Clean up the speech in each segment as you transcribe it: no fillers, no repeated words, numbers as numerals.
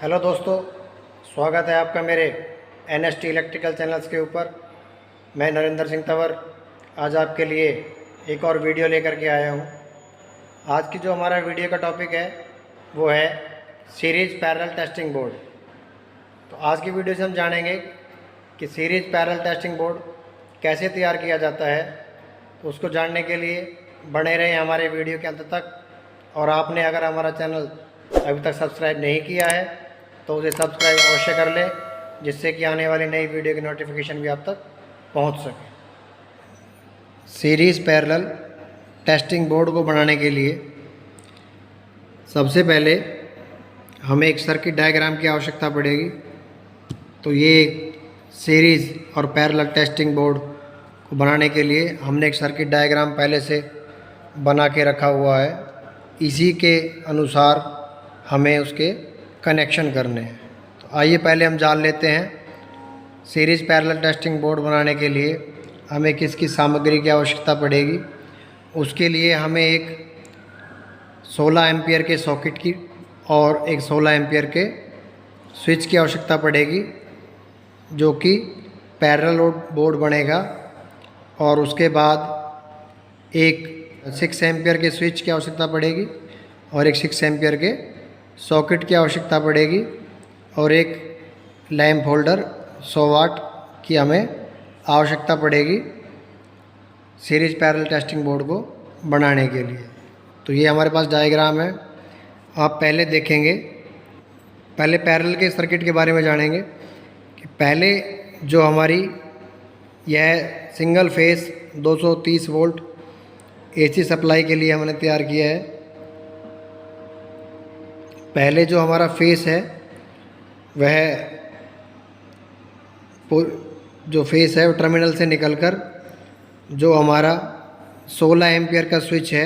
Hello दोस्तों, स्वागत है आपका मेरे NST इलेक्ट्रिकल चैनल्स के ऊपर। मैं नरेंद्र सिंह तंवर आज आपके लिए एक और वीडियो लेकर के आया हूँ। आज की जो हमारा वीडियो का टॉपिक है वो है सीरीज़ पैरेलल टेस्टिंग बोर्ड। तो आज की वीडियो से हम जानेंगे कि सीरीज़ पैरेलल टेस्टिंग बोर्ड कैसे तैयार किया जाता है। तो उसको जानने के लिए बने रहें हमारे वीडियो के अंत तक। और आपने अगर हमारा चैनल अभी तक सब्सक्राइब नहीं किया है तो उसे सब्सक्राइब अवश्य कर लें, जिससे कि आने वाली नई वीडियो की नोटिफिकेशन भी आप तक पहुंच सके। सीरीज़ पैरेलल टेस्टिंग बोर्ड को बनाने के लिए सबसे पहले हमें एक सर्किट डायग्राम की आवश्यकता पड़ेगी। तो ये सीरीज़ और पैरेलल टेस्टिंग बोर्ड को बनाने के लिए हमने एक सर्किट डायग्राम पहले से बना के रखा हुआ है। इसी के अनुसार हमें उसके कनेक्शन करने हैं। तो आइए पहले हम जान लेते हैं सीरीज़ पैरेलल टेस्टिंग बोर्ड बनाने के लिए हमें किस किस सामग्री की आवश्यकता पड़ेगी। उसके लिए हमें एक 16 एम्पियर के सॉकेट की और एक 16 एम्पियर के स्विच की आवश्यकता पड़ेगी, जो कि पैरेलल बोर्ड बनेगा। और उसके बाद एक 6 एम्पियर के स्विच की आवश्यकता पड़ेगी और एक 6 एम्पियर के सॉकेट की आवश्यकता पड़ेगी और एक लैंप होल्डर 100 वाट की हमें आवश्यकता पड़ेगी सीरीज़ पैरेलल टेस्टिंग बोर्ड को बनाने के लिए। तो ये हमारे पास डायग्राम है, आप पहले देखेंगे। पहले पैरेलल के सर्किट के बारे में जानेंगे कि पहले जो हमारी यह single phase 230 volt AC supply के लिए हमने तैयार किया है। पहले जो हमारा फेस है वह जो फेस है वो टर्मिनल से निकलकर जो हमारा 16 एम्पियर का स्विच है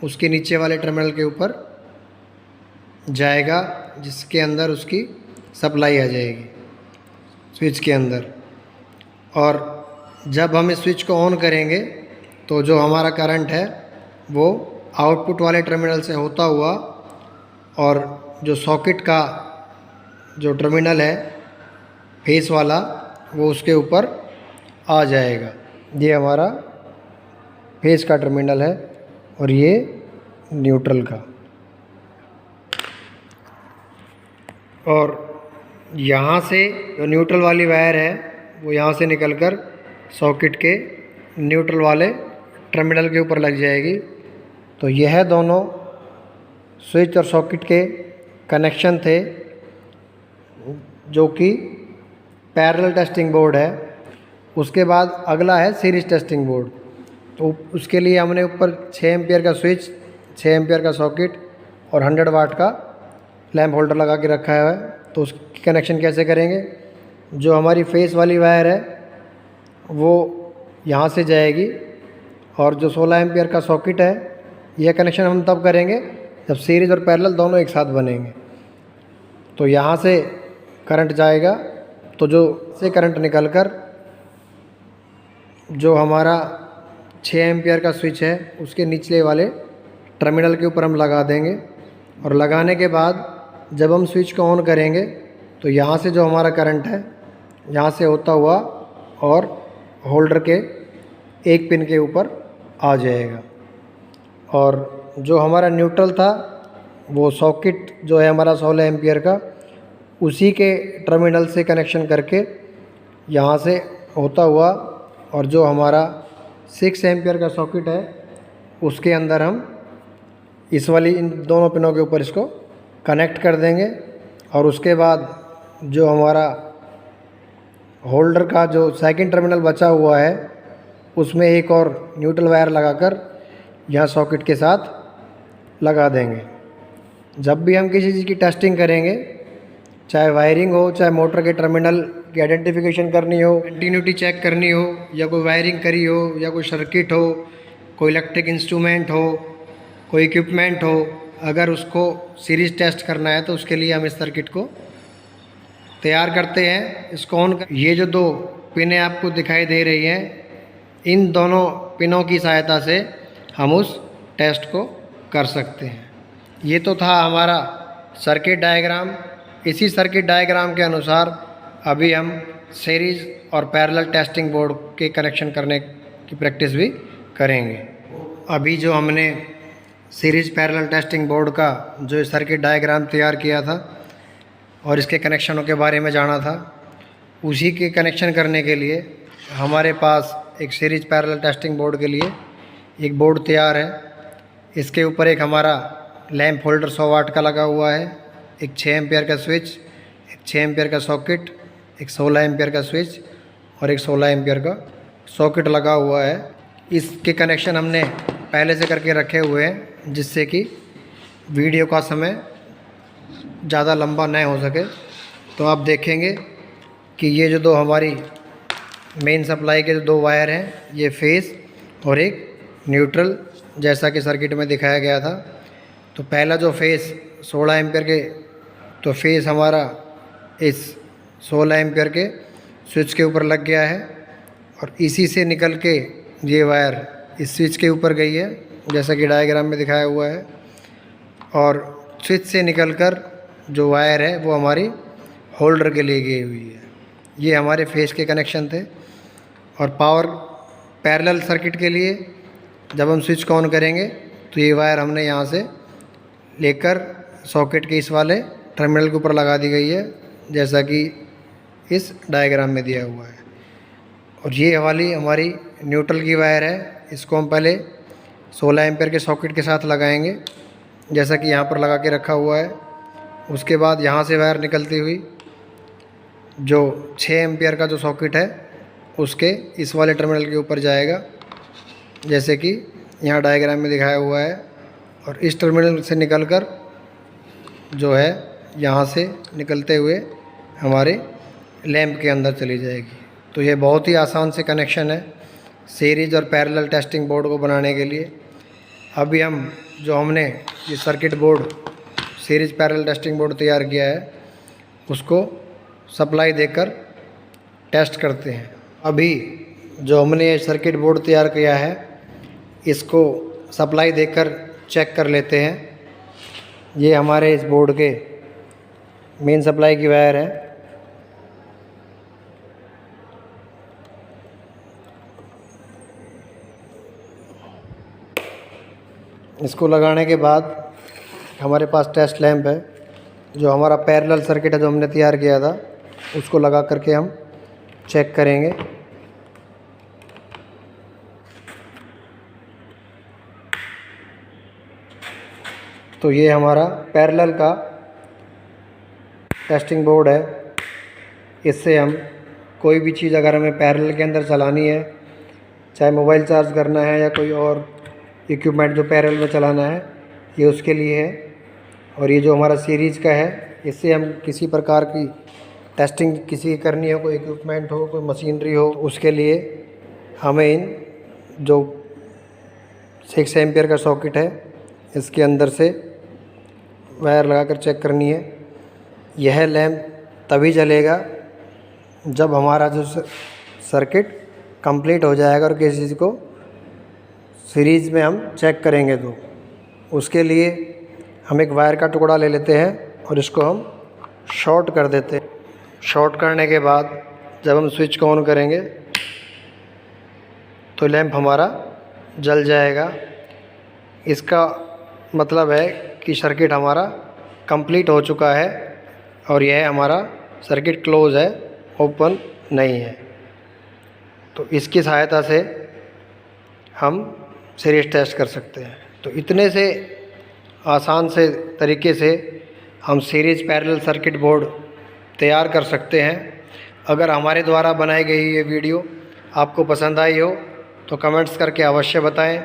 उसके नीचे वाले टर्मिनल के ऊपर जाएगा, जिसके अंदर उसकी सप्लाई आ जाएगी स्विच के अंदर। और जब हम इस स्विच को ऑन करेंगे तो जो हमारा करंट है वो आउटपुट वाले टर्मिनल से होता हुआ और जो सॉकेट का जो टर्मिनल है फेस वाला वो उसके ऊपर आ जाएगा। ये हमारा फेस का टर्मिनल है और ये न्यूट्रल का। और यहाँ से जो न्यूट्रल वाली वायर है वो यहाँ से निकलकर सॉकेट के न्यूट्रल वाले टर्मिनल के ऊपर लग जाएगी। तो यह दोनों स्विच और सॉकेट के कनेक्शन थे जो कि पैरेलल टेस्टिंग बोर्ड है। उसके बाद अगला है सीरीज़ टेस्टिंग बोर्ड। तो उसके लिए हमने ऊपर 6 एम्पियर का स्विच, 6 एम्पियर का सॉकेट और 100 वाट का लैंप होल्डर लगा के रखा है। तो उसकी कनेक्शन कैसे करेंगे? जो हमारी फेस वाली वायर है वो यहाँ से जाएगी और जो 16 एम्पियर का सॉकेट है यह कनेक्शन हम तब करेंगे जब सीरीज़ और पैरेलल दोनों एक साथ बनेंगे। तो यहाँ से करंट जाएगा, तो जो से करंट निकलकर जो हमारा 6 एम्पियर का स्विच है उसके निचले वाले टर्मिनल के ऊपर हम लगा देंगे। और लगाने के बाद जब हम स्विच को ऑन करेंगे तो यहाँ से जो हमारा करंट है यहाँ से होता हुआ और होल्डर के एक पिन के ऊपर आ जाएगा। और जो हमारा न्यूट्रल था वो सॉकेट जो है हमारा 16 एम्पियर का, उसी के टर्मिनल से कनेक्शन करके यहाँ से होता हुआ और जो हमारा 6 एम्पियर का सॉकेट है उसके अंदर हम इस वाली इन दोनों पिनों के ऊपर इसको कनेक्ट कर देंगे। और उसके बाद जो हमारा होल्डर का जो सेकंड टर्मिनल बचा हुआ है उसमें एक और न्यूट्रल वायर लगाकर यहाँ सॉकेट के साथ लगा देंगे। जब भी हम किसी चीज़ की टेस्टिंग करेंगे, चाहे वायरिंग हो, चाहे मोटर के टर्मिनल की आइडेंटिफिकेशन करनी हो, कंटिन्यूटी चेक करनी हो, या कोई वायरिंग करी हो, या कोई सर्किट हो, कोई इलेक्ट्रिक इंस्ट्रूमेंट हो, कोई इक्विपमेंट हो, अगर उसको सीरीज़ टेस्ट करना है तो उसके लिए हम इस सर्किट को तैयार करते हैं। इसको ऑन कर, ये जो 2 पिनें आपको दिखाई दे रही हैं, इन दोनों पिनों की सहायता से हम उस टेस्ट को कर सकते हैं। ये तो था हमारा सर्किट डायग्राम इसी सर्किट डायग्राम के अनुसार अभी हम सीरीज और पैरेलल टेस्टिंग बोर्ड के कनेक्शन करने की प्रैक्टिस भी करेंगे। अभी जो हमने सीरीज पैरेलल टेस्टिंग बोर्ड का जो सर्किट डायग्राम तैयार किया था और इसके कनेक्शनों के बारे में जाना था, उसी के कनेक्शन करने के लिए हमारे पास एक सीरीज पैरेलल टेस्टिंग बोर्ड के लिए एक बोर्ड तैयार है। इसके ऊपर एक हमारा लैंप होल्डर 100 वाट का लगा हुआ है, एक 6 एम्पियर का स्विच, एक 6 एम्पियर का सॉकेट, एक 16 एम्पियर का स्विच और एक 16 एम्पियर का सॉकेट लगा हुआ है। इसके कनेक्शन हमने पहले से करके रखे हुए हैं, जिससे कि वीडियो का समय ज़्यादा लंबा न हो सके। तो आप देखेंगे कि ये जो दो हमारी मेन सप्लाई के जो दो वायर हैं, ये फेस और एक न्यूट्रल, जैसा कि सर्किट में दिखाया गया था। तो पहला जो फेस 16 एम्पियर के, तो फेस हमारा इस 16 एम्पियर के स्विच के ऊपर लग गया है और इसी से निकल के ये वायर इस स्विच के ऊपर गई है, जैसा कि डायग्राम में दिखाया हुआ है। और स्विच से निकलकर जो वायर है वो हमारी होल्डर के लिए गई हुई है। ये हमारे फेस के कनेक्शन थे। और पावर पैरेलल सर्किट के लिए जब हम स्विच को ऑन करेंगे तो ये वायर हमने यहाँ से लेकर सॉकेट के इस वाले टर्मिनल के ऊपर लगा दी गई है, जैसा कि इस डायग्राम में दिया हुआ है। और ये वाली हमारी न्यूट्रल की वायर है। इसको हम पहले 16 एम्पियर के सॉकेट के साथ लगाएंगे, जैसा कि यहाँ पर लगा के रखा हुआ है। उसके बाद यहाँ से वायर निकलती हुई जो 6 एम्पियर का जो सॉकेट है उसके इस वाले टर्मिनल के ऊपर जाएगा, जैसे कि यहाँ डायग्राम में दिखाया हुआ है। और इस टर्मिनल से निकलकर जो है यहाँ से निकलते हुए हमारे लैंप के अंदर चली जाएगी। तो ये बहुत ही आसान से कनेक्शन है सीरीज और पैरेलल टेस्टिंग बोर्ड को बनाने के लिए। अभी हम जो हमने ये circuit board series parallel testing board तैयार किया है उसको सप्लाई देकर टेस्ट करते हैं। अभी जो हमने ये सर्किट बोर्ड तैयार किया है इसको सप्लाई देकर चेक कर लेते हैं। ये हमारे इस बोर्ड के मेन सप्लाई की वायर है। इसको लगाने के बाद हमारे पास टेस्ट लैंप है, जो हमारा पैरेलल सर्किट है जो हमने तैयार किया था, उसको लगा करके हम चेक करेंगे। तो ये हमारा पैरेलल का टेस्टिंग बोर्ड है। इससे हम कोई भी चीज़ अगर हमें पैरेलल के अंदर चलानी है, चाहे मोबाइल चार्ज करना है या कोई और इक्विपमेंट जो पैरेलल में चलाना है, ये उसके लिए है। और ये जो हमारा सीरीज़ का है, इससे हम किसी प्रकार की टेस्टिंग किसी की करनी हो, कोई इक्विपमेंट हो, कोई मशीनरी हो, उसके लिए हमें इन जो 6 एम्पियर का सॉकेट है इसके अंदर से वायर लगाकर चेक करनी है। यह लैंप तभी जलेगा जब हमारा जो सर्किट कंप्लीट हो जाएगा और किसी चीज़ को सीरीज़ में हम चेक करेंगे। तो उसके लिए हम एक वायर का टुकड़ा ले लेते हैं और इसको हम शॉर्ट कर देते हैं। शॉर्ट करने के बाद जब हम स्विच को ऑन करेंगे तो लैंप हमारा जल जाएगा। इसका मतलब है कि सर्किट हमारा कंप्लीट हो चुका है और यह हमारा सर्किट क्लोज है, ओपन नहीं है। तो इसकी सहायता से हम सीरीज टेस्ट कर सकते हैं। तो इतने से आसान से तरीके से हम सीरीज पैरेलल सर्किट बोर्ड तैयार कर सकते हैं। अगर हमारे द्वारा बनाई गई ये वीडियो आपको पसंद आई हो तो कमेंट्स करके अवश्य बताएं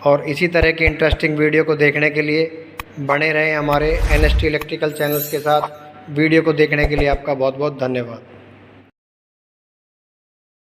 और इसी तरह की इंटरेस्टिंग वीडियो को देखने के लिए बने रहें हमारे NST इलेक्ट्रिकल चैनल्स के साथ। वीडियो को देखने के लिए आपका बहुत बहुत धन्यवाद।